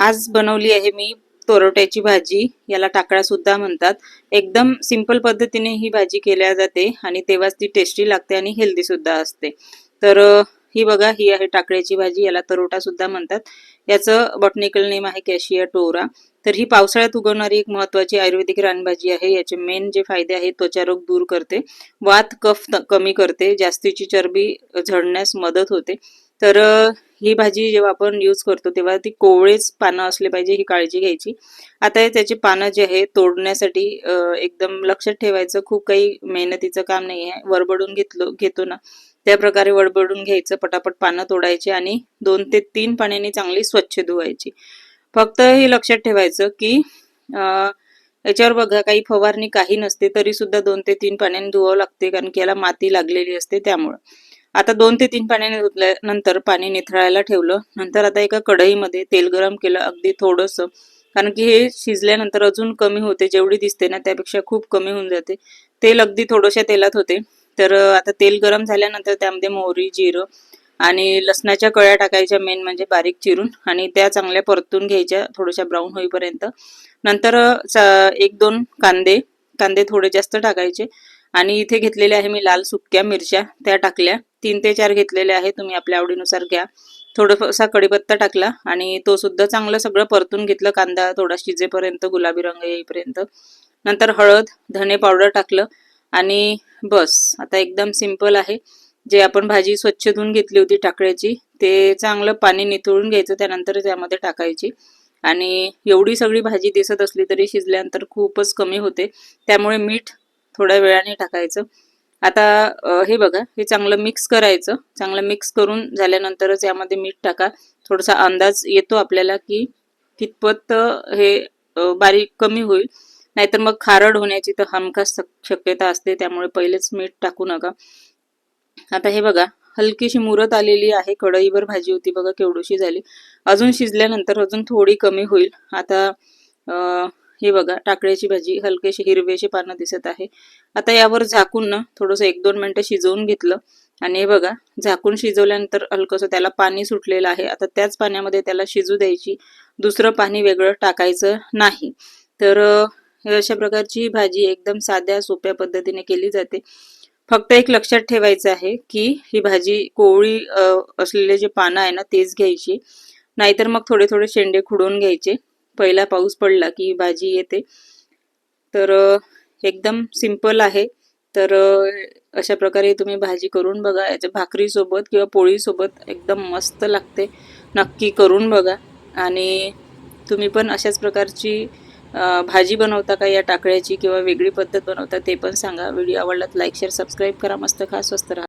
आज बनवली आहे मी तोरट्याची भाजी, याला टाकळा सुद्धा म्हणतात। एकदम सिंपल पद्धतीने ही भाजी केल्या जाते आणि तेव्हाच ती टेस्टी लागते आणि हेल्दी सुद्धा असते। तर ही बघा, ही आहे टाकळ्याची भाजी, याला तरोटा सुद्धा म्हणतात। याचं बॉटनिकल नेम आहे कॅशिया टोरा। तर ही पावसाळ्यात उगवणारी एक महत्त्वाची आयुर्वेदिक रानभाजी आहे। याचे मेन जे फायदे आहेत, त्वचारोग दूर करते, वात कफ कमी करते, जास्तीची चरबी झडण्यास मदत होते। तर ही भाजी जेव्हा आपण यूज करतो तेव्हा ती कोवळेच पानं असले पाहिजे, ही काळजी घ्यायची। आता त्याचे पानं जे आहे तोडण्यासाठी एकदम लक्षात ठेवायचं, खूप काही मेहनतीचं काम नाही आहे। वरबडून घेतो ना, त्या प्रकारे वडबडून घ्यायचं, पटापट पानं तोडायची आणि 2 ते 3 पाण्याने चांगली स्वच्छ धुवायची। फक्त हे लक्षात ठेवायचं की याच्यावर बघा काही फवारणी काही नसते, तरी सुद्धा 2 ते 3 पाण्याने धुवावं लागते, कारण की याला माती लागलेली असते त्यामुळे। आता 2 ते 3 पाण्याने धुतल्यानंतर पाणी निथळायला ठेवलं। नंतर आता एका कढईमध्ये तेल गरम केलं, अगदी थोडंसं, कारण की हे शिजल्यानंतर अजून कमी होते, जेवढी दिसते ना त्यापेक्षा खूप कमी होऊन जाते। तेल अगदी थोड्याशा तेलात होते। तर आता तेल गरम झाल्यानंतर त्यामध्ये मोहरी, जिरं आणि लसणाच्या कळ्या टाकायच्या, मेन म्हणजे बारीक चिरून, आणि त्या चांगल्या परतून घ्यायच्या थोड्याशा ब्राऊन होईपर्यंत। नंतर 1-2 कांदे थोडे जास्त टाकायचे, आणि इथे घेतलेले आहे मी लाल सुक्या मिरच्या, त्या टाकल्या। 3 ते 4 घेतलेले आहे, तुम्ही आपल्या आवडीनुसार घ्या। थोडासा कढीपत्ता टाकला आणि तो सुद्धा चांगलं सगळं परतून घेतलं, कांदा थोडा शिजेपर्यंत, गुलाबी रंग येईपर्यंत। नंतर हळद, धणे पावडर टाकलं आणि बस। आता एकदम सिंपल आहे। जे आपण भाजी स्वच्छ धुवून घेतली होती टाकळ्याची, ते चांगलं पाणी निथळून घ्यायचं, त्यानंतर त्यामध्ये टाकायची। आणि एवढी सगळी भाजी दिसत असली तरी शिजल्यानंतर खूपच कमी होते, त्यामुळे मीठ थोड्या वेळाने टाकायचं। आता हे बघा, हे चांगलं मिक्स करायचं। चांगलं मिक्स करून झाल्यानंतरच यामध्ये मीठ टाका। थोडासा अंदाज येतो आपल्याला की कितपत हे बारीक कमी होईल, नाहीतर मग खारड होण्याची तर हमखास शक्यता असते, त्यामुळे पहिलेच मीठ टाकू नका। आता हे बघा, हलकीशी मुरत आलेली आहे, कढईवर भाजी होती बघा केवढीशी झाली। अजून शिजल्यानंतर अजून थोडी कमी होईल। आता हे बघा, टाकळ्याची भाजी हलकेशी हिरवेशी पानं दिसत आहे। आता यावर झाकून ना थोडंसं 1-2 मिनिटं शिजवून घेतलं, आणि हे बघा, झाकून शिजवल्यानंतर हलकंसं त्याला पाणी सुटलेलं आहे। आता त्याच पाण्यामध्ये त्याला शिजू द्यायची, दुसरं पाणी वेगळं टाकायचं नाही। तर अशा प्रकारची भाजी एकदम साध्या सोप्या पद्धतीने केली जाते। फक्त एक लक्षात ठेवायचं आहे की ही भाजी कोवळी असलेले जे पानं आहे ना तेच घ्यायची, नाहीतर मग थोडे थोडे शेंडे खुडून घ्यायचे। पहिला पाऊस पडला की भाजी येते। तर एकदम सिंपल आहे। तर अशा प्रकारे तुम्ही भाजी करून बघा, याच्या भाकरीसोबत किंवा पोळीसोबत एकदम मस्त लागते। नक्की करून बघा, आणि तुम्ही पण अशाच प्रकारची भाजी बनवता का या टाकळ्याची, किंवा वेगळी पद्धत बनवता ते पण सांगा। व्हिडिओ आवडला तर लाईक, शेअर, सबस्क्राईब करा। मस्त खा, स्वस्त राहा।